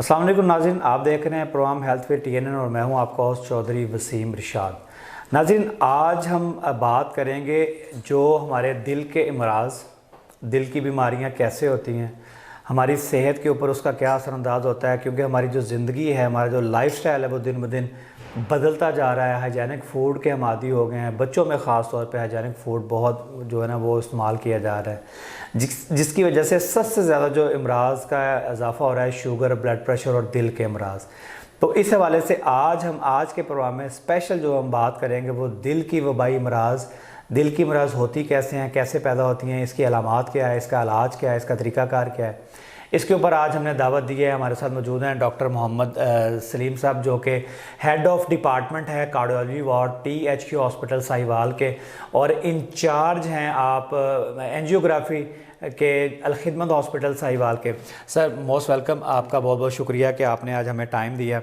السلام علیکم ناظرین، آپ دیکھ رہے ہیں پروگرام ہیلتھ وے TNN اور میں ہوں آپ کا ہوسٹ چودھری وسیم رشاد۔ ناظرین، آج ہم بات کریں گے جو ہمارے دل کے امراض، دل کی بیماریاں کیسے ہوتی ہیں، ہماری صحت کے اوپر اس کا کیا اثر انداز ہوتا ہے، کیونکہ ہماری جو زندگی ہے، ہمارا جو لائف سٹائل ہے وہ دن بدن بدلتا جا رہا ہے۔ ہائیجینک فوڈ کے ہم عادی ہو گئے ہیں، بچوں میں خاص طور پہ ہائیجینک فوڈ بہت جو ہے نا وہ استعمال کیا جا رہا ہے، جس کی وجہ سے سب سے زیادہ جو امراض کا اضافہ ہو رہا ہے شوگر، بلڈ پریشر اور دل کے امراض۔ تو اس حوالے سے آج کے پروگرام میں اسپیشل جو ہم بات کریں گے وہ دل کی وبائی امراض، دل کی امراض ہوتی کیسے ہیں، کیسے پیدا ہوتی ہیں، اس کی علامات کیا ہے، اس کا علاج کیا ہے، اس کا طریقہ کار کیا ہے۔ اس کے اوپر آج ہم نے دعوت دی ہے، ہمارے ساتھ موجود ہیں ڈاکٹر محمد سلیم صاحب، جو کہ ہیڈ آف ڈپارٹمنٹ ہے cardiology ward THQ hospital Sahiwal کے، اور انچارج ہیں آپ اینجیوگرافی کے الخدمت ہاسپٹل ساہیوال کے۔ سر موسٹ ویلکم، آپ کا بہت بہت شکریہ کہ آپ نے آج ہمیں ٹائم دیا۔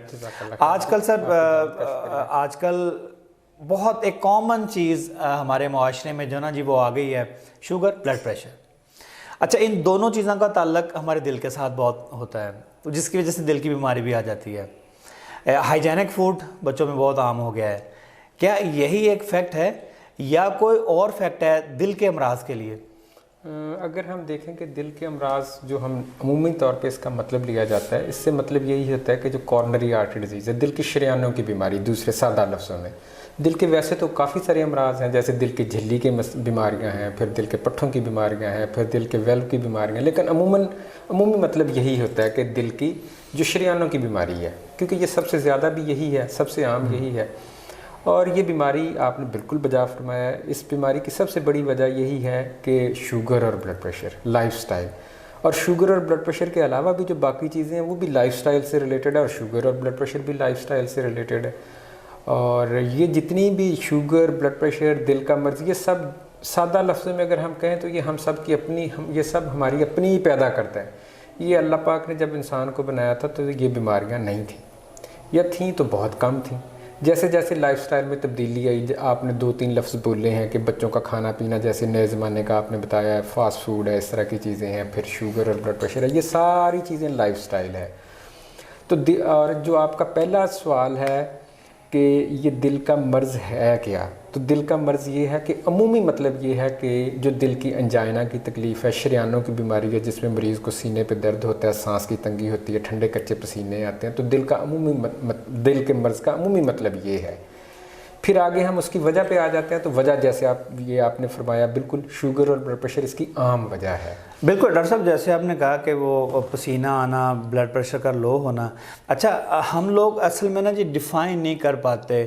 آج کل بہت ایک کامن چیز ہمارے معاشرے میں جو نا جی وہ آ گئی ہے، شوگر، بلڈ پریشر۔ اچھا، ان دونوں چیزوں کا تعلق ہمارے دل کے ساتھ بہت ہوتا ہے، جس کی وجہ سے دل کی بیماری بھی آ جاتی ہے۔ ہائیجینک فوڈ بچوں میں بہت عام ہو گیا ہے، کیا یہی ایک فیکٹ ہے یا کوئی اور فیکٹ ہے دل کے امراض کے لیے؟ اگر ہم دیکھیں کہ دل کے امراض جو ہم عمومی طور پہ اس کا مطلب لیا جاتا ہے، اس سے مطلب یہی ہوتا ہے کہ جو کارنری آرٹری ڈیزیز ہے، دل کی شریانوں کی بیماری، دوسرے سادہ لفظوں میں۔ دل کے ویسے تو کافی سارے امراض ہیں، جیسے دل کی جھلی کی بیماریاں ہیں، پھر دل کے پٹھوں کی بیماریاں ہیں، پھر دل کے ویلو کی بیماریاں ہیں، لیکن عمومی مطلب یہی ہوتا ہے کہ دل کی جو شریانوں کی بیماری ہے، کیونکہ یہ سب سے زیادہ بھی یہی ہے، سب سے عام یہی ہے۔ اور یہ بیماری آپ نے بالکل بجا فرمایا ہے، اس بیماری کی سب سے بڑی وجہ یہی ہے کہ شوگر اور بلڈ پریشر، لائف سٹائل۔ اور شوگر اور بلڈ پریشر کے علاوہ بھی جو باقی چیزیں ہیں وہ بھی لائف سٹائل سے ریلیٹڈ ہے، اور شوگر اور بلڈ پریشر بھی لائف سٹائل سے ریلیٹڈ ہے۔ اور یہ جتنی بھی شوگر، بلڈ پریشر، دل کا مرض، یہ سب سادہ لفظوں میں اگر ہم کہیں تو یہ ہم سب کی اپنی، یہ سب ہماری اپنی ہی پیدا کرتا ہے۔ یہ اللہ پاک نے جب انسان کو بنایا تھا تو یہ بیماریاں نہیں تھیں، یا تھیں تو بہت کم تھیں۔ جیسے جیسے لائف سٹائل میں تبدیلی آئی، آپ نے 2-3 لفظ بولے ہیں کہ بچوں کا کھانا پینا، جیسے نئے زمانے کا آپ نے بتایا ہے، فاسٹ فوڈ ہے، اس طرح کی چیزیں ہیں، پھر شوگر اور بلڈ پریشر ہے، یہ ساری چیزیں لائف سٹائل ہے۔ تو اور جو آپ کا پہلا سوال ہے کہ یہ دل کا مرض ہے کیا، تو دل کا مرض یہ ہے کہ عمومی مطلب یہ ہے کہ جو دل کی انجائنا کی تکلیف ہے، شریانوں کی بیماری ہے، جس میں مریض کو سینے پہ درد ہوتا ہے، سانس کی تنگی ہوتی ہے، ٹھنڈے کچے پسینے آتے ہیں، تو دل کے مرض کا عمومی مطلب یہ ہے۔ پھر آگے ہم اس کی وجہ پہ آ جاتے ہیں، تو وجہ جیسے آپ نے فرمایا، بالکل شوگر اور بلڈ پریشر اس کی عام وجہ ہے۔ بالکل ڈاکٹر صاحب، جیسے آپ نے کہا کہ وہ پسینہ آنا، بلڈ پریشر کا لو ہونا، اچھا ہم لوگ اصل میں نا جی ڈیفائن نہیں کر پاتے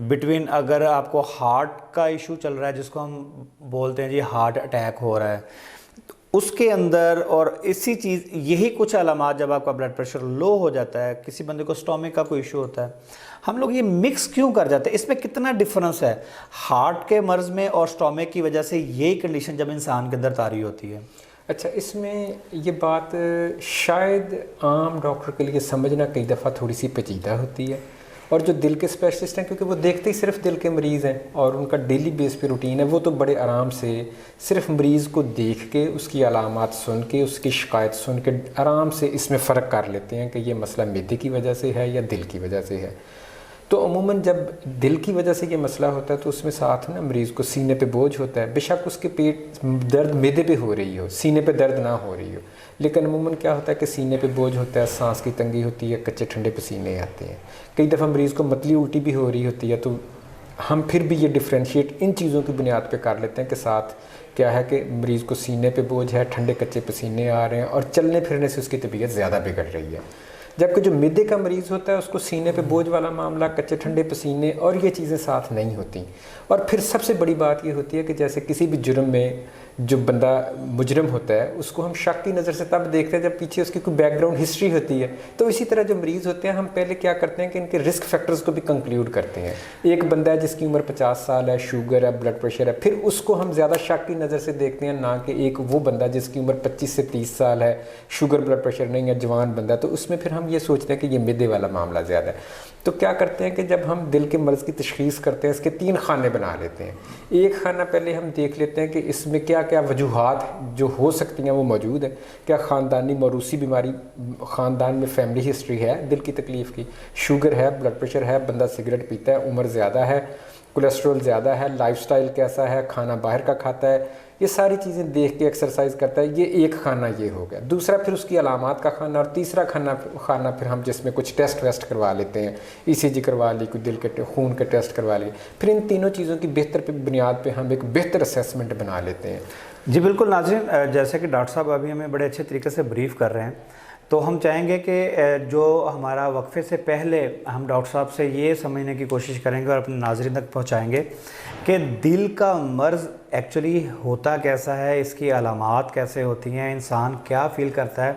بٹوین، اگر آپ کو ہارٹ کا ایشو چل رہا ہے جس کو ہم بولتے ہیں جی ہارٹ اٹیک ہو رہا ہے، اس کے اندر، اور اسی چیز یہی کچھ علامات جب آپ کا بلڈ پریشر لو ہو جاتا ہے، کسی بندے کو سٹومک کا کوئی ایشو ہوتا ہے، ہم لوگ یہ مکس کیوں کر جاتے ہیں؟ اس میں کتنا ڈفرنس ہے ہارٹ کے مرض میں اور سٹومک کی وجہ سے یہی کنڈیشن جب انسان کے اندر طاری ہوتی ہے؟ اچھا، اس میں یہ بات شاید عام ڈاکٹر کے لیے سمجھنا کئی دفعہ تھوڑی سی پیچیدہ ہوتی ہے، اور جو دل کے اسپیشلسٹ ہیں، کیونکہ وہ دیکھتے ہی صرف دل کے مریض ہیں اور ان کا ڈیلی بیس پہ روٹین ہے، وہ تو بڑے آرام سے صرف مریض کو دیکھ کے، اس کی علامات سن کے، اس کی شکایت سن کے آرام سے اس میں فرق کر لیتے ہیں کہ یہ مسئلہ معدے کی وجہ سے ہے یا دل کی وجہ سے ہے۔ تو عموماً جب دل کی وجہ سے یہ مسئلہ ہوتا ہے تو اس میں ساتھ نا مریض کو سینے پہ بوجھ ہوتا ہے، بے شک اس کے پیٹ درد معدے پہ ہو رہی ہو، سینے پہ درد نہ ہو رہی ہو، لیکن عموماً کیا ہوتا ہے کہ سینے پہ بوجھ ہوتا ہے، سانس کی تنگی ہوتی ہے، کچے ٹھنڈے پسینے آتے ہیں، کئی دفعہ مریض کو متلی الٹی بھی ہو رہی ہوتی ہے۔ تو ہم پھر بھی یہ ڈفرینشیٹ ان چیزوں کی بنیاد پہ کر لیتے ہیں کہ ساتھ کیا ہے کہ مریض کو سینے پہ بوجھ ہے، ٹھنڈے کچے پسینے آ رہے ہیں، اور چلنے پھرنے سے اس کی طبیعت زیادہ بگڑ رہی ہے۔ جبکہ جو معدے کا مریض ہوتا ہے اس کو سینے پہ بوجھ والا معاملہ، کچے ٹھنڈے پسینے اور یہ چیزیں ساتھ نہیں ہوتی۔ اور پھر سب سے بڑی بات یہ ہوتی ہے کہ جیسے کسی بھی جرم میں جو بندہ مجرم ہوتا ہے اس کو ہم شک کی نظر سے تب دیکھتے ہیں جب پیچھے اس کی کوئی بیک گراؤنڈ ہسٹری ہوتی ہے۔ تو اسی طرح جو مریض ہوتے ہیں ہم پہلے کیا کرتے ہیں کہ ان کے رسک فیکٹرز کو بھی کنکلیوڈ کرتے ہیں۔ ایک بندہ ہے جس کی عمر 50 سال ہے، شوگر ہے، بلڈ پریشر ہے، پھر اس کو ہم زیادہ شک کی نظر سے دیکھتے ہیں، نہ کہ ایک وہ بندہ جس کی عمر 25 سے 30 سال ہے، شوگر بلڈ پریشر نہیں ہے، جوان بندہ، تو اس میں پھر ہم یہ سوچتے ہیں کہ یہ معدے والا معاملہ زیادہ ہے۔ تو کیا کرتے ہیں کہ جب ہم دل کے مرض کی تشخیص کرتے ہیں اس کے 3 خانے بنا لیتے ہیں. ایک خانہ پہلے ہم دیکھ لیتے ہیں کہ اس میں کیا کیا وجوہات جو ہو سکتی ہیں وہ موجود ہیں. کیا خاندانی موروثی بیماری، خاندان میں فیملی ہسٹری ہے دل کی تکلیف کی، شوگر ہے، بلڈ پریشر ہے، بندہ سگریٹ پیتا ہے، عمر زیادہ ہے، کولیسٹرول زیادہ ہے، لائف سٹائل کیسا ہے، کھانا باہر کا کھاتا ہے، یہ ساری چیزیں دیکھ کے ایکسرسائز کرتا ہے. یہ ایک خانہ یہ ہو گیا. دوسرا پھر اس کی علامات کا خانہ، اور تیسرا خانہ پھر ہم جس میں کچھ ٹیسٹ ویسٹ کروا لیتے ہیں، ECG کروا لی، کوئی دل کے خون کے ٹیسٹ کروا لیے. پھر ان تینوں چیزوں کی بہتر بنیاد پہ ہم ایک بہتر اسیسمنٹ بنا لیتے ہیں. جی بالکل ناظرین، جیسے کہ ڈاکٹر صاحب ابھی ہمیں بڑے اچھے طریقے سے بریف کر رہے ہیں، تو ہم چاہیں گے کہ جو ہمارا وقفے سے پہلے ہم ڈاکٹر صاحب سے یہ سمجھنے کی کوشش کریں گے اور اپنے ناظرین تک پہنچائیں گے کہ دل کا مرض ایکچولی ہوتا کیسا ہے، اس کی علامات کیسے ہوتی ہیں، انسان کیا فیل کرتا ہے،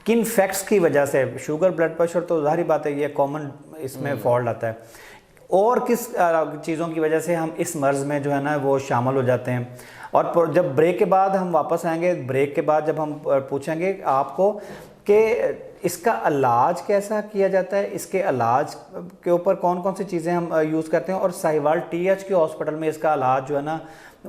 کن فیکٹس کی وجہ سے. شوگر، بلڈ پریشر تو ظاہری بات ہے یہ کامن اس میں فالٹ آتا ہے، اور کس چیزوں کی وجہ سے ہم اس مرض میں جو ہے نا وہ شامل ہو جاتے ہیں. اور جب بریک کے بعد ہم واپس آئیں گے، بریک کے بعد جب ہم پوچھیں گے آپ کو کہ اس کا علاج کیسا کیا جاتا ہے، اس کے علاج کے اوپر کون کون سی چیزیں ہم یوز کرتے ہیں، اور ساہیوال TH کے ہاسپٹل میں اس کا علاج جو ہے نا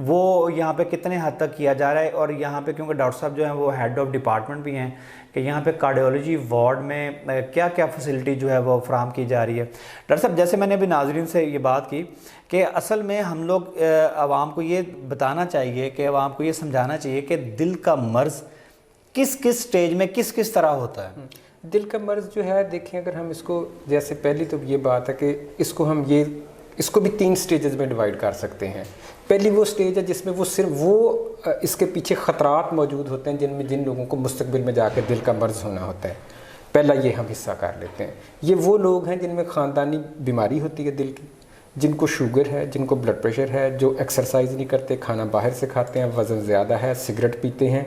وہ یہاں پہ کتنے حد تک کیا جا رہا ہے. اور یہاں پہ کیونکہ ڈاکٹر صاحب جو ہیں وہ ہیڈ آف ڈپارٹمنٹ بھی ہیں کہ یہاں پہ کارڈیولوجی وارڈ میں کیا کیا فیسلٹی جو ہے وہ فراہم کی جا رہی ہے. ڈاکٹر صاحب جیسے میں نے ابھی ناظرین سے یہ بات کی کہ اصل میں ہم لوگ عوام کو یہ بتانا چاہیے کہ عوام کو یہ سمجھانا چاہیے کہ دل کا مرض کس کس سٹیج میں کس کس طرح ہوتا ہے. دل کا مرض جو ہے دیکھیں، اگر ہم اس کو جیسے پہلی تو یہ بات ہے کہ اس کو بھی 3 سٹیجز میں ڈیوائیڈ کر سکتے ہیں. پہلی وہ سٹیج ہے جس میں وہ صرف اس کے پیچھے خطرات موجود ہوتے ہیں جن لوگوں کو مستقبل میں جا کے دل کا مرض ہونا ہوتا ہے. پہلا یہ ہم حصہ کر لیتے ہیں. یہ وہ لوگ ہیں جن میں خاندانی بیماری ہوتی ہے دل کی، جن کو شوگر ہے، جن کو بلڈ پریشر ہے، جو ایکسرسائز نہیں کرتے، کھانا باہر سے کھاتے ہیں، وزن زیادہ ہے، سگریٹ پیتے ہیں،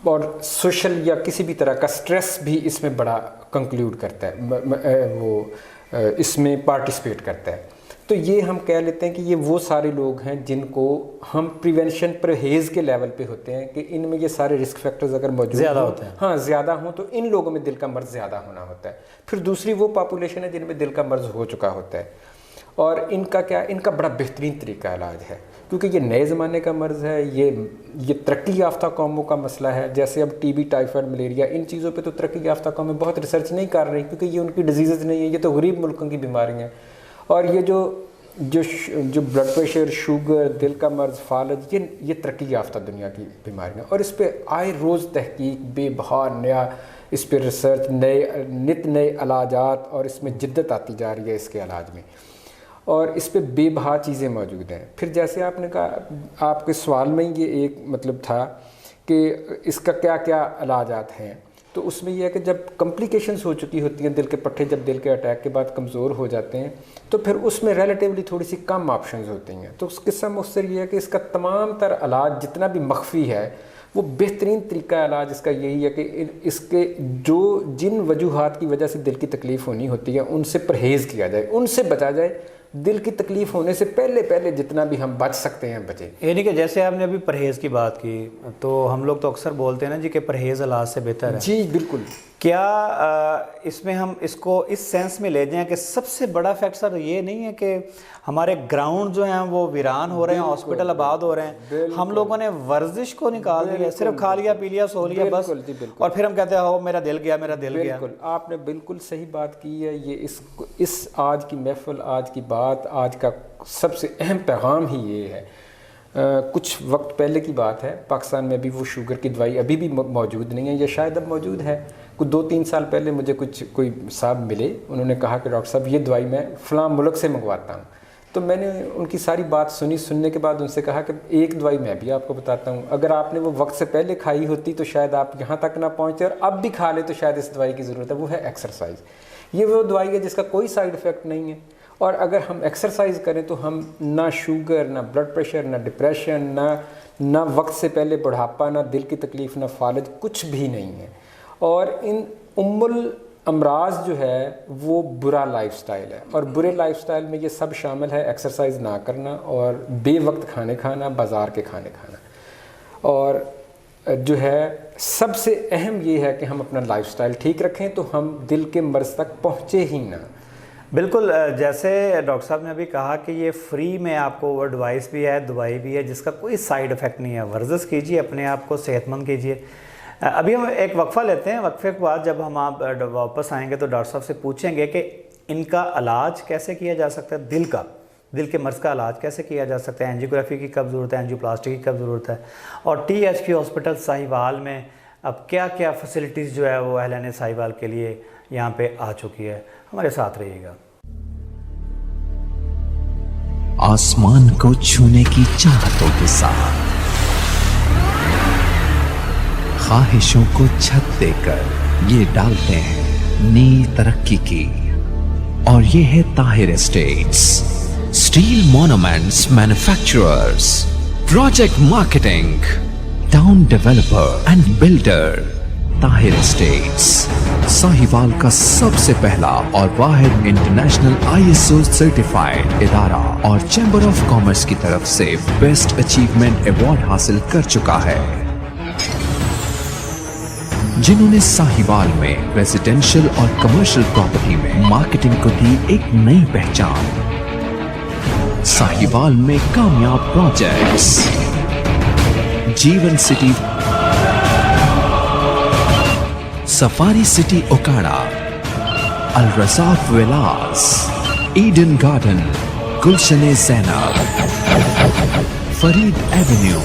اور سوشل یا کسی بھی طرح کا سٹریس بھی اس میں بڑا کنکلیوڈ کرتا ہے، وہ اس میں پارٹیسپیٹ کرتا ہے. تو یہ ہم کہہ لیتے ہیں کہ یہ وہ سارے لوگ ہیں جن کو ہم پریونشن پرہیز کے لیول پہ ہوتے ہیں کہ ان میں یہ سارے رسک فیکٹرز اگر موجود زیادہ ہوتے ہیں، ہاں زیادہ ہوں، تو ان لوگوں میں دل کا مرض زیادہ ہونا ہوتا ہے. پھر دوسری وہ پاپولیشن ہے جن میں دل کا مرض ہو چکا ہوتا ہے، اور ان کا بڑا بہترین طریقہ علاج ہے، کیونکہ یہ نئے زمانے کا مرض ہے، یہ ترقی یافتہ قوموں کا مسئلہ ہے. جیسے اب TB، ٹائیفائڈ، ملیریا، ان چیزوں پہ تو ترقی یافتہ قومیں بہت ریسرچ نہیں کر رہی کیونکہ یہ ان کی ڈیزیزز نہیں ہیں، یہ تو غریب ملکوں کی بیماریاں ہیں. اور یہ جو بلڈ پریشر، شوگر، دل کا مرض، فالج، یہ ترقی یافتہ دنیا کی بیماریاں، اور اس پہ آئے روز تحقیق، بے بہار نیا اس پہ ریسرچ، نئے علاجات، اور اس میں جدت آتی جا رہی ہے اس کے علاج میں، اور اس پہ بے بہا چیزیں موجود ہیں. پھر جیسے آپ نے کہا، آپ کے سوال میں یہ ایک مطلب تھا کہ اس کا کیا کیا علاجات ہیں، تو اس میں یہ ہے کہ جب کمپلیکیشنز ہو چکی ہوتی ہیں، دل کے پٹھے جب دل کے اٹیک کے بعد کمزور ہو جاتے ہیں، تو پھر اس میں ریلیٹیولی تھوڑی سی کم آپشنز ہوتی ہیں. تو اس قصہ مختصر یہ ہے کہ اس کا تمام تر علاج جتنا بھی مخفی ہے، وہ بہترین طریقہ علاج اس کا یہی ہے کہ اس کے جن وجوہات کی وجہ سے دل کی تکلیف ہونی ہوتی ہے ان سے پرہیز کیا جائے، ان سے بچا جائے. دل کی تکلیف ہونے سے پہلے جتنا بھی ہم بچ سکتے ہیں بچیں. یعنی کہ جیسے آپ نے ابھی پرہیز کی بات کی، تو ہم لوگ تو اکثر بولتے ہیں نا جی کہ پرہیز علاج سے بہتر ہے. جی بالکل. کیا اس میں ہم اس کو اس سینس میں لے جائیں کہ سب سے بڑا فیکٹر یہ نہیں ہے کہ ہمارے گراؤنڈ جو ہیں وہ ویران ہو رہے ہیں، ہاسپٹل آباد ہو رہے ہیں، ہم لوگوں نے ورزش کو نکال دیا، صرف کھا لیا پی لیا سو لیا بس، اور پھر ہم کہتے ہیں ہو میرا دل گیا. بالکل آپ نے بالکل صحیح بات کی ہے. یہ اس آج کی محفل، آج کی بات، آج کا سب سے اہم پیغام ہی یہ ہے. کچھ وقت پہلے کی بات ہے، پاکستان میں ابھی وہ شوگر کی دوائی ابھی بھی موجود نہیں ہے، یا شاید اب موجود ہے. کچھ 2-3 سال پہلے مجھے کوئی صاحب ملے، انہوں نے کہا کہ ڈاکٹر صاحب یہ دوائی میں فلاں ملک سے منگواتا ہوں. تو میں نے ان کی ساری بات سننے کے بعد ان سے کہا کہ ایک دوائی میں بھی آپ کو بتاتا ہوں، اگر آپ نے وہ وقت سے پہلے کھائی ہوتی تو شاید آپ یہاں تک نہ پہنچتے، اور اب بھی کھا لے تو شاید اس دوائی کی ضرورت ہے. وہ ہے ایکسرسائز. یہ وہ دوائی ہے جس کا کوئی سائیڈ افیکٹ نہیں ہے، اور اگر ہم ایکسرسائز کریں تو ہم نہ شوگر، نہ بلڈ پریشر، نہ ڈپریشن، نہ وقت سے پہلے بڑھاپا، نہ دل کی تکلیف، نہ فالج، کچھ بھی نہیں ہے. اور ان امراض جو ہے وہ برا لائف سٹائل ہے، اور برے لائف سٹائل میں یہ سب شامل ہے: ایکسرسائز نہ کرنا، اور بے وقت کھانے کھانا، بازار کے کھانے کھانا. اور جو ہے سب سے اہم یہ ہے کہ ہم اپنا لائف سٹائل ٹھیک رکھیں تو ہم دل کے مرض تک پہنچے ہی نہ. بالکل، جیسے ڈاکٹر صاحب نے ابھی کہا کہ یہ فری میں آپ کو وہ ڈیوائس بھی ہے، دوائی بھی ہے جس کا کوئی سائیڈ افیکٹ نہیں ہے. ورزش کیجیے، اپنے آپ کو صحت مند کیجیے. ابھی ہم ایک وقفہ لیتے ہیں، وقفے کے بعد جب ہم آپ واپس آئیں گے تو ڈاکٹر صاحب سے پوچھیں گے کہ ان کا علاج کیسے کیا جا سکتا ہے، دل کے مرض کا علاج کیسے کیا جا سکتا ہے، اینجیوگرافی کی کب ضرورت ہے، اینجیو پلاسٹی کی کب ضرورت ہے، اور ٹی ایچ کی ہاسپٹل ساہیوال میں اب کیا کیا فیسلٹیز جو ہے وہ اہلِ ساہیوال کے لیے یہاں پہ آ چکی ہے. ہمارے ساتھ رہیے گا. آسمان کو چھونے کی چاہتوں کے ساتھ خواہشوں کو چھت دے کر یہ ڈالتے ہیں نئی ترقی کی. اور یہ ہے Tahir estates, steel monuments manufacturers, project marketing, town developer and builder. Tahir estates Sahiwal کا سب سے پہلا اور واحد انٹرنیشنل ISO سرٹیفائیڈ ادارہ اور چیمبر آف کامرس کی طرف سے بیسٹ اچیومنٹ ایوارڈ حاصل کر چکا ہے، جنہوں نے ساہیوال میں ریزیڈینشل اور کمرشل پراپرٹی میں مارکیٹنگ کو دی ایک نئی پہچان. ساہیوال میں کامیاب projects Jeevan City, Safari City Okara, Al-Razzaq Villas, Eden Garden, Gulshan Zainab, Farid Avenue,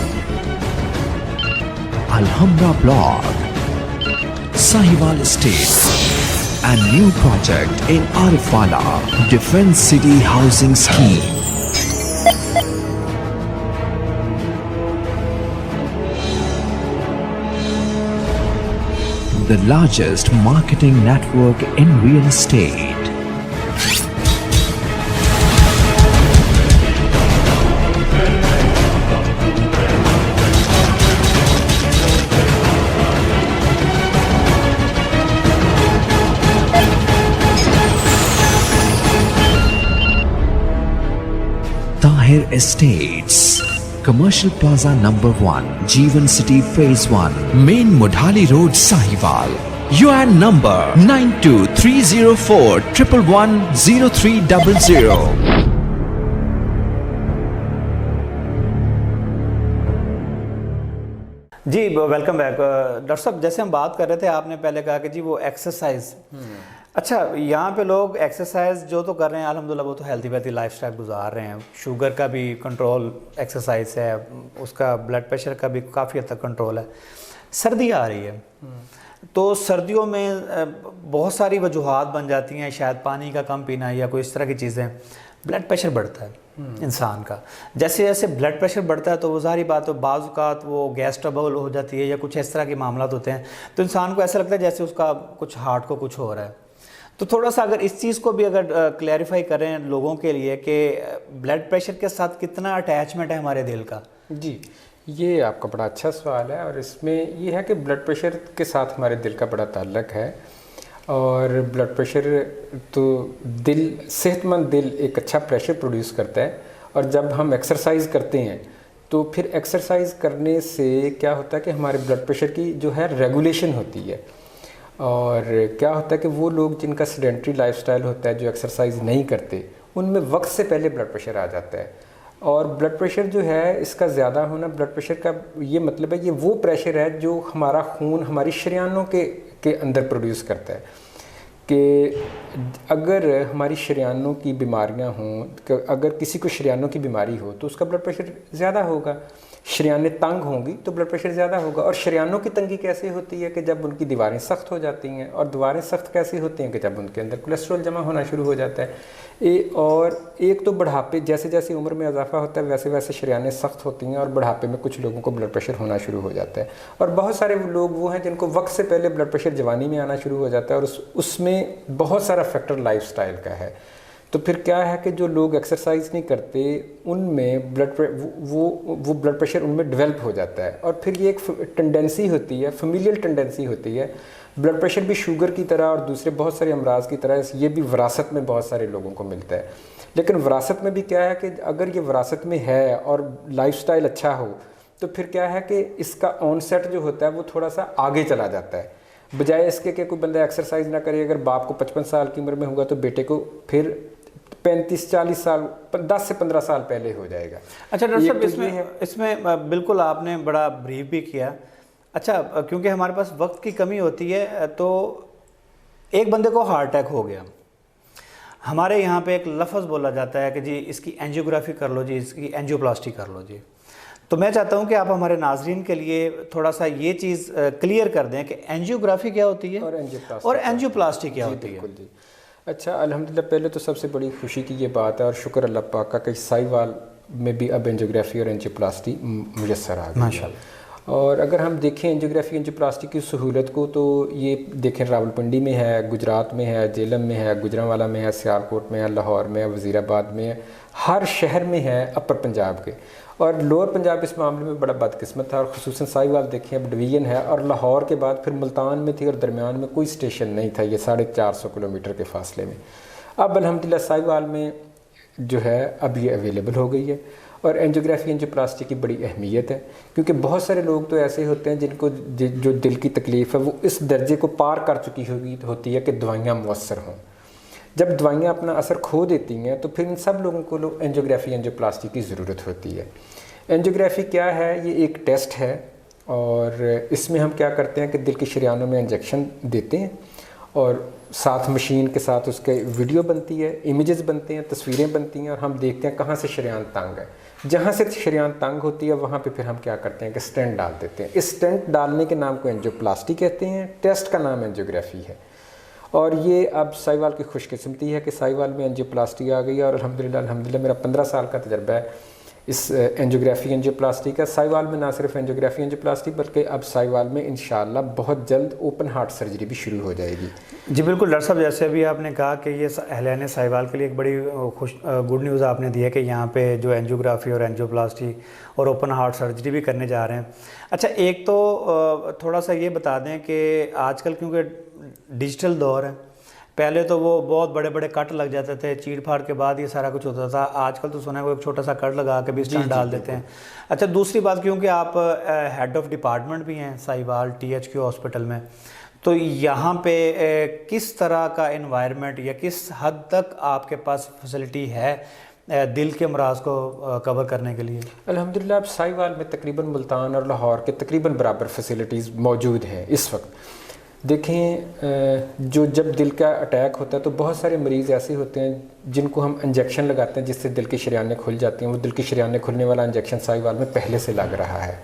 Alhamra Block, Sahiwal Estate and new project in Arifwala Defence City housing scheme. The largest marketing network in real estate. Tahir Estates, Commercial Plaza number 1, Jeevan City Phase 1, Main Mudhali Road, Sahiwal. UN number 923041110300. G welcome back. Doctor صاحب جیسے ہم بات کر رہے تھے، آپ نے پہلے کہا کہ جی وہ ایکسرسائز، اچھا یہاں پہ لوگ ایکسرسائز جو تو کر رہے ہیں الحمدللہ، وہ تو ہیلتھی ویلتھی لائف سٹائل گزار رہے ہیں. شوگر کا بھی کنٹرول ایکسرسائز ہے، اس کا بلڈ پریشر کا بھی کافی حد تک کنٹرول ہے. سردی آ رہی ہے تو سردیوں میں بہت ساری وجوہات بن جاتی ہیں، شاید پانی کا کم پینا یا کوئی اس طرح کی چیزیں. بلڈ پریشر بڑھتا ہے انسان کا، جیسے جیسے بلڈ پریشر بڑھتا ہے تو وہ ظاہری بات ہے بعض اوقات وہ گیس ٹربل ہو جاتی ہے یا کچھ اس طرح کے معاملات ہوتے ہیں، تو انسان کو ایسا لگتا ہے جیسے اس کا کچھ ہارٹ کو کچھ ہو رہا ہے. تو تھوڑا سا اگر اس چیز کو بھی اگر کلیریفائی کریں لوگوں کے لیے کہ بلڈ پریشر کے ساتھ کتنا اٹیچمنٹ ہے ہمارے دل کا. جی یہ آپ کا بڑا اچھا سوال ہے، اور اس میں یہ ہے کہ بلڈ پریشر کے ساتھ ہمارے دل کا بڑا تعلق ہے. اور بلڈ پریشر تو صحت مند دل ایک اچھا پریشر پروڈیوس کرتا ہے. اور جب ہم ایکسرسائز کرتے ہیں تو پھر ایکسرسائز کرنے سے کیا ہوتا ہے کہ ہمارے بلڈ پریشر کی جو ہے ریگولیشن ہوتی ہے. اور کیا ہوتا ہے کہ وہ لوگ جن کا سیڈنٹری لائف سٹائل ہوتا ہے، جو ایکسرسائز نہیں کرتے، ان میں وقت سے پہلے بلڈ پریشر آ جاتا ہے. اور بلڈ پریشر جو ہے اس کا زیادہ ہونا، بلڈ پریشر کا یہ مطلب ہے یہ وہ پریشر ہے جو ہمارا خون ہماری شریانوں کے اندر پروڈیوس کرتا ہے. کہ اگر ہماری شریانوں کی بیماریاں ہوں، کہ اگر کسی کو شریانوں کی بیماری ہو تو اس کا بلڈ پریشر زیادہ ہوگا. شریانیں تنگ ہوں گی تو بلڈ پریشر زیادہ ہوگا. اور شریانوں کی تنگی کیسے ہوتی ہے کہ جب ان کی دیواریں سخت ہو جاتی ہیں، اور دیواریں سخت کیسے ہوتی ہیں کہ جب ان کے اندر کولیسٹرول جمع ہونا شروع ہو جاتا ہے. اور ایک تو بڑھاپے، جیسے جیسے عمر میں اضافہ ہوتا ہے ویسے ویسے شریانیں سخت ہوتی ہیں، اور بڑھاپے میں کچھ لوگوں کو بلڈ پریشر ہونا شروع ہو جاتا ہے. اور بہت سارے لوگ وہ ہیں جن کو وقت سے پہلے بلڈ پریشر جوانی میں آنا شروع ہو جاتا ہے، اور اس میں بہت سارا فیکٹر لائف سٹائل کا ہے. تو پھر کیا ہے کہ جو لوگ ایکسرسائز نہیں کرتے ان میں وہ بلڈ پریشر ان میں ڈیولپ ہو جاتا ہے. اور پھر یہ ایک ٹینڈنسی ہوتی ہے، فیمیلیل ٹینڈنسی ہوتی ہے. بلڈ پریشر بھی شوگر کی طرح اور دوسرے بہت سارے امراض کی طرح یہ بھی وراثت میں بہت سارے لوگوں کو ملتا ہے. لیکن وراثت میں بھی کیا ہے کہ اگر یہ وراثت میں ہے اور لائف سٹائل اچھا ہو تو پھر کیا ہے کہ اس کا آن سیٹ جو ہوتا ہے وہ تھوڑا سا آگے چلا جاتا ہے. بجائے اس کے کہ کوئی بندہ ایکسرسائز نہ کرے. اگر باپ کو 55 سال کی عمر میں ہوگا تو بیٹے کو پھر 35-40 سال 10 سے 15 سال پہلے ہو جائے گا. اچھا ڈاکٹر صاحب اس میں بالکل آپ نے بڑا بریف بھی کیا. اچھا کیونکہ ہمارے پاس وقت کی کمی ہوتی ہے تو ایک بندے کو ہارٹ اٹیک ہو گیا, ہمارے یہاں پہ ایک لفظ بولا جاتا ہے کہ جی اس کی اینجیوگرافی کر لو, جی اس کی اینجیوپلاسٹی کر لو جی. تو میں چاہتا ہوں کہ آپ ہمارے ناظرین کے لیے تھوڑا سا یہ چیز کلیئر کر دیں کہ اینجیوگرافی کیا ہوتی ہے اور اینجیوپلاسٹی کیا ہوتی ہے. جی اچھا الحمدللہ پہلے تو سب سے بڑی خوشی کی یہ بات ہے اور شکر اللہ پاک کا کہ سائی وال میں بھی اب اینجیوگرافی اور اینجیوپلاسٹی میسر آ گئی ماشاءاللہ. اور اگر ہم دیکھیں اینجیوگرافی اینجیوپلاسٹی کی سہولت کو تو یہ دیکھیں راولپنڈی میں ہے, گجرات میں ہے, جیلم میں ہے, گجرانوالا میں ہے, سیالکوٹ میں ہے, لاہور میں ہے, وزیر آباد میں ہے, ہر شہر میں ہے اپر پنجاب کے. اور لوور پنجاب اس معاملے میں بڑا بدقسمت تھا اور خصوصاً سائی وال دیکھیں اب ڈویژن ہے. اور لاہور کے بعد پھر ملتان میں تھی اور درمیان میں کوئی اسٹیشن نہیں تھا, یہ 450 کلومیٹر کے فاصلے میں. اب الحمدللہ سائی وال میں جو ہے اب یہ اویلیبل ہو گئی ہے. اور اینجیوگرافی اینجیوپلاسٹی کی بڑی اہمیت ہے کیونکہ بہت سارے لوگ تو ایسے ہوتے ہیں جن کو جو دل کی تکلیف ہے وہ اس درجے کو پار کر چکی ہوتی ہے کہ دوائیاں مؤثر ہوں. جب دوائیاں اپنا اثر کھو دیتی ہیں تو پھر ان سب لوگوں کو اینجیوگرافی اینجیوپلاسٹی کی ضرورت ہوتی ہے. اینجیوگرافی کیا ہے؟ یہ ایک ٹیسٹ ہے اور اس میں ہم کیا کرتے ہیں کہ دل کی شریانوں میں انجیکشن دیتے ہیں اور ساتھ مشین کے ساتھ اس کے ویڈیو بنتی ہے, امیجز بنتے ہیں, تصویریں بنتی ہیں اور ہم دیکھتے ہیں کہاں سے شریان تنگ ہے. جہاں سے شریان تنگ ہوتی ہے وہاں پہ پھر ہم کیا کرتے ہیں کہ اسٹینٹ ڈال دیتے ہیں. اس اسٹینٹ ڈالنے کے نام کو اینجیوپلاسٹی کہتے ہیں, ٹیسٹ کا نام اینجیوگرافی ہے. اور یہ اب سائی وال کی خوش قسمتی ہے کہ سائی وال میں اینجیوپلاسٹی آ گئی ہے اور الحمدللہ میرا 15 سال کا تجربہ ہے اس اینجیوگرافی اینجیوپلاسٹی کا. سائی وال میں نہ صرف اینجیوگرافی اینجیوپلاسٹی بلکہ اب سائی وال میں انشاءاللہ بہت جلد اوپن ہارٹ سرجری بھی شروع ہو جائے گی. جی بالکل ڈاکٹر صاحب, جیسے ابھی آپ نے کہا کہ یہ اہلِ سائی وال کے لیے ایک بڑی گڈ نیوز آپ نے دی ہے کہ یہاں پہ جو اینجیوگرافی اور اینجیوپلاسٹی اور اوپن ہارٹ سرجری بھی کرنے جا رہے ہیں. اچھا ایک تو تھوڑا سا یہ بتا دیں کہ آج کل کیونکہ ڈیجیٹل دور ہے, پہلے تو وہ بہت بڑے بڑے کٹ لگ جاتے تھے, چیڑ پھاڑ کے بعد یہ سارا کچھ ہوتا تھا. آج کل تو سنا ہے وہ ایک چھوٹا سا کٹ لگا کے بھی اسٹینٹ ڈال دیتے ہیں. اچھا دوسری بات, کیونکہ آپ ہیڈ آف ڈپارٹمنٹ بھی ہیں سائی وال THQ ہاسپٹل میں, تو یہاں پہ کس طرح کا انوائرمنٹ یا کس حد تک آپ کے پاس فیسلٹی ہے دل کے امراض کو کور کرنے کے لیے؟ الحمدللہ اب سائی وال میں تقریباً ملتان اور لاہور کے تقریباً برابر فیسلٹیز موجود ہیں اس وقت. دیکھیں جو جب دل کا اٹیک ہوتا ہے تو بہت سارے مریض ایسے ہوتے ہیں جن کو ہم انجیکشن لگاتے ہیں جس سے دل کی شریانیں کھل جاتی ہیں. وہ دل کی شریانیں کھلنے والا انجیکشن سائی وال میں پہلے سے لگ رہا ہے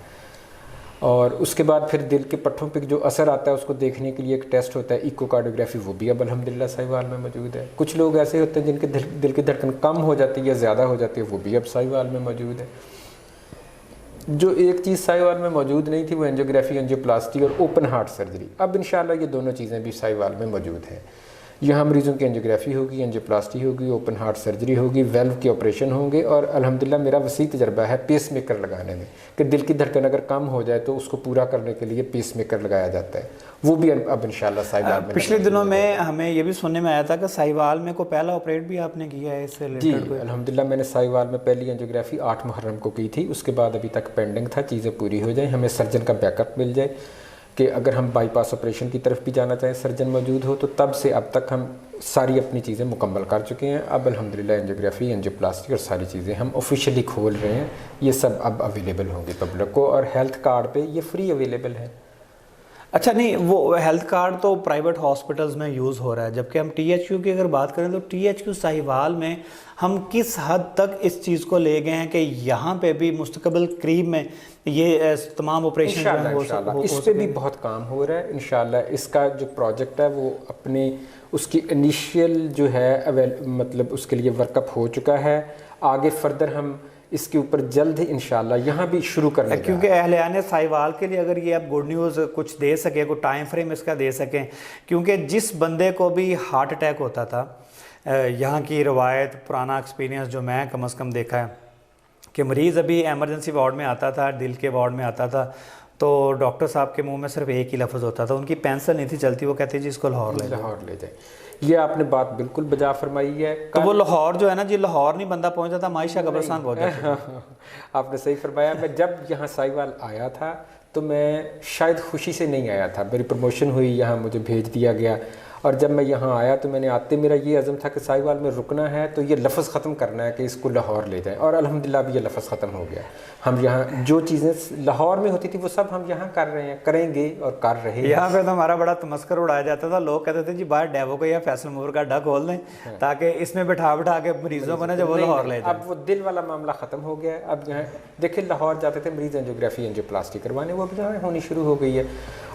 اور اس کے بعد پھر دل کے پٹھوں پہ جو اثر آتا ہے اس کو دیکھنے کے لیے ایک ٹیسٹ ہوتا ہے ایکو کارڈیوگرافی, وہ بھی اب الحمدللہ سائی وال میں موجود ہے. کچھ لوگ ایسے ہوتے ہیں جن کے دل کی دھڑکن کم ہو جاتی ہے یا زیادہ ہو جاتی ہے, وہ بھی اب سائی وال میں موجود ہے. جو ایک چیز سائی وال میں موجود نہیں تھی وہ اینجیوگرافی اینجیوپلاسٹی اور اوپن ہارٹ سرجری. اب انشاءاللہ یہ دونوں چیزیں بھی سائی وال میں موجود ہیں. یہاں مریضوں کی اینجیوگرافی ہوگی, اینجیوپلاسٹی ہوگی, اوپن ہارٹ سرجری ہوگی, ویلو کے آپریشن ہوں گے. اور الحمدللہ میرا وسیع تجربہ ہے پیس میکر لگانے میں کہ دل کی دھڑکن اگر کم ہو جائے تو اس کو پورا کرنے کے لیے پیس میکر لگایا جاتا ہے. وہ بھی اب انشاءاللہ سائی وال میں. پچھلے دنوں میں ہمیں یہ بھی سننے میں آیا تھا کہ سائی وال میں کو پہلا آپریٹ بھی آپ نے کیا ہے اس سے ریلیٹڈ؟ جی الحمدللہ میں نے سائی وال میں پہلی اینجیوگرافی 8 محرم کو کی تھی. اس کے بعد ابھی تک پینڈنگ تھا, چیزیں پوری ہو جائیں, ہمیں سرجن کا بیک اپ مل جائے کہ اگر ہم بائی پاس آپریشن کی طرف بھی جانا چاہیں سرجن موجود ہو, تو تب سے اب تک ہم ساری اپنی چیزیں مکمل کر چکے ہیں. اب الحمدللہ اینجیوگرافی اینجیوپلاسٹی اور ساری چیزیں ہم آفیشیلی کھول رہے ہیں. یہ سب اب اویلیبل ہوں گی پبلک کو اور ہیلتھ کارڈ پہ یہ فری اویلیبل ہے. اچھا نہیں, وہ ہیلتھ کارڈ تو پرائیویٹ ہاسپٹلز میں یوز ہو رہا ہے, جبکہ ہم THQ کی اگر بات کریں تو THQ سائی وال میں ہم کس حد تک اس چیز کو لے گئے ہیں کہ یہاں پہ بھی مستقبل قریب میں یہ تمام آپریشن انشاءاللہ اس پہ بھی بہت کام ہو رہا ہے. انشاءاللہ اس کا جو پروجیکٹ ہے وہ اپنے اس کی انیشیل جو ہے مطلب اس کے لیے ورک اپ ہو چکا ہے. آگے فردر ہم اس کے اوپر جلد ہی انشاءاللہ یہاں بھی شروع کرنے جا رہے ہیں. کیونکہ اہلِ سائی وال کے لیے اگر یہ اب گڈ نیوز کچھ دے سکیں, کوئی ٹائم فریم اس کا دے سکیں, کیونکہ جس بندے کو بھی ہارٹ اٹیک ہوتا تھا, یہاں کی روایت پرانا ایکسپیرینس جو میں کم از کم دیکھا ہے کہ مریض ابھی ایمرجنسی وارڈ میں آتا تھا, دل کے وارڈ میں آتا تھا, تو ڈاکٹر صاحب کے منہ میں صرف ایک ہی لفظ ہوتا تھا, ان کی پینسل نہیں تھی چلتی, وہ کہتے جی اس کو لاہور لے جائیں. یہ آپ نے بات بالکل بجا فرمائی ہے. تو وہ لاہور جو ہے نا جی, لاہور نہیں بندہ پہنچتا تھا, معائشہ قبرستان پہنچ جاتا. آپ نے صحیح فرمایا. میں جب یہاں سائی وال آیا تھا تو میں شاید خوشی سے نہیں آیا تھا. میری پروموشن ہوئی, یہاں مجھے بھیج دیا گیا, اور جب میں یہاں آیا تو میں نے آتے میرا یہ عزم تھا کہ ساہیوال میں رکنا ہے تو یہ لفظ ختم کرنا ہے کہ اس کو لاہور لے جائیں, اور الحمدللہ اب یہ لفظ ختم ہو گیا. ہم یہاں جو چیزیں لاہور میں ہوتی تھی وہ سب ہم یہاں کر رہے ہیں, کریں گے اور کر رہے ہیں. یہاں پہ تو ہمارا بڑا تمسکر اڑایا جاتا تھا, لوگ کہتے تھے جی باہر ڈیوو کو یا فیصل مور کا ڈھک کھول دیں تاکہ اس میں بٹھا کے مریضوں کو نا جب وہ لاہور لے جائیں. اب وہ دل والا معاملہ ختم ہو گیا ہے. اب یہاں دیکھیں لاہور جاتے تھے مریض اینجیوگرافی اینجیوپلاسٹی کروانے, وہ اب یہاں ہونی شروع ہو گئی ہے,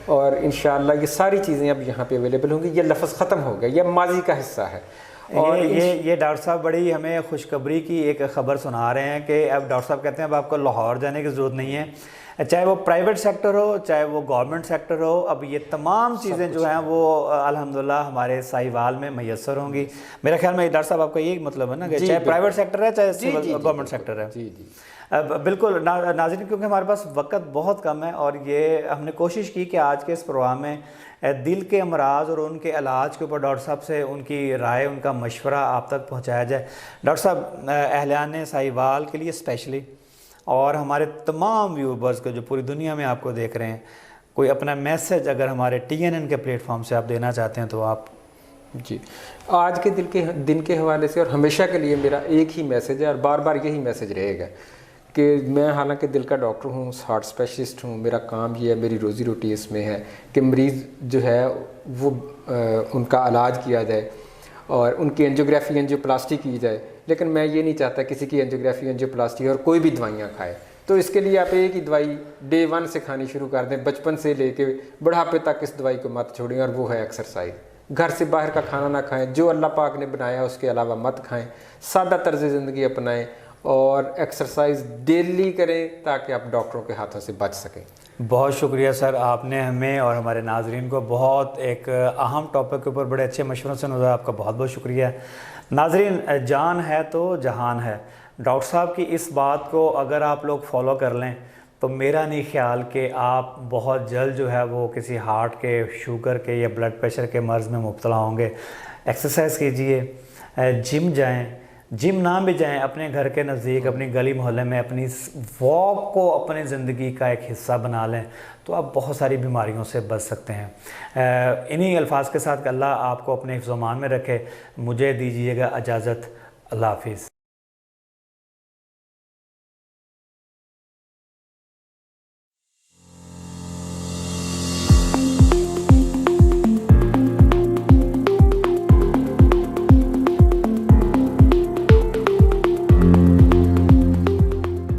اور انشاءاللہ یہ ساری چیزیں اب یہاں پہ اویلیبل ہوں گی. یہ لفظ ختم ہو گیا, یہ ماضی کا حصہ ہے. اور یہ ڈاکٹر صاحب بڑی ہمیں خوشخبری کی ایک خبر سنا رہے ہیں کہ اب ڈاکٹر صاحب کہتے ہیں اب آپ کو لاہور جانے کی ضرورت نہیں ہے, چاہے وہ پرائیویٹ سیکٹر ہو چاہے وہ گورنمنٹ سیکٹر ہو, اب یہ تمام چیزیں جو ہیں وہ الحمدللہ ہمارے ساہیوال میں میسر ہوں گی. میرا خیال میں ڈاکٹر صاحب آپ کا یہی مطلب ہے نا کہ چاہے پرائیویٹ سیکٹر ہے چاہے گورنمنٹ سیکٹر ہے. جی جی بالکل. ناظرین کیونکہ ہمارے پاس وقت بہت کم ہے, اور یہ ہم نے کوشش کی کہ آج کے اس پروگرام میں دل کے امراض اور ان کے علاج کے اوپر ڈاکٹر صاحب سے ان کی رائے, ان کا مشورہ آپ تک پہنچایا جائے. ڈاکٹر صاحب اہلیان ساہیوال کے لیے اسپیشلی اور ہمارے تمام ویورز کو جو پوری دنیا میں آپ کو دیکھ رہے ہیں, کوئی اپنا میسج اگر ہمارے TNN کے پلیٹ فارم سے آپ دینا چاہتے ہیں تو آپ. جی, آج کے دن کے حوالے سے اور ہمیشہ کے لیے میرا ایک ہی میسج ہے, اور بار بار یہی میسج رہے گا کہ میں حالانکہ دل کا ڈاکٹر ہوں, ہارٹ اسپیشلسٹ ہوں, میرا کام یہ ہے, میری روزی روٹی اس میں ہے کہ مریض جو ہے وہ ان کا علاج کیا جائے اور ان کی اینجیوگرافی اینجیوپلاسٹی کی جائے. لیکن میں یہ نہیں چاہتا کسی کی اینجیوگرافی اینجیوپلاسٹی اور کوئی بھی دوائیاں کھائے. تو اس کے لیے آپ ایک ہی دوائی ڈے 1 سے کھانی شروع کر دیں, بچپن سے لے کے بڑھاپے تک اس دوائی کو مت چھوڑیں, اور وہ ہے ایکسرسائز. گھر سے باہر کا کھانا نہ کھائیں, جو اللہ پاک نے بنایا اس کے علاوہ مت کھائیں, سادہ طرز زندگی اپنائیں, اور ایکسرسائز ڈیلی کریں تاکہ آپ ڈاکٹروں کے ہاتھوں سے بچ سکیں. بہت شکریہ سر, آپ نے ہمیں اور ہمارے ناظرین کو بہت ایک اہم ٹاپک کے اوپر بڑے اچھے مشوروں سے نوازا. آپ کا بہت بہت شکریہ. ناظرین, جان ہے تو جہان ہے. ڈاکٹر صاحب کی اس بات کو اگر آپ لوگ فالو کر لیں تو میرا نہیں خیال کہ آپ بہت جلد جو ہے وہ کسی ہارٹ کے, شوگر کے یا بلڈ پریشر کے مرض میں مبتلا ہوں گے. ایکسرسائز کیجئے, جم جائیں, جم نہ بھی جائیں اپنے گھر کے نزدیک, اپنی گلی محلے میں اپنی واک کو اپنی زندگی کا ایک حصہ بنا لیں تو آپ بہت ساری بیماریوں سے بچ سکتے ہیں. انہی الفاظ کے ساتھ کہ اللہ آپ کو اپنے حفظ و امان میں رکھے. مجھے دیجیے گا اجازت. اللہ حافظ.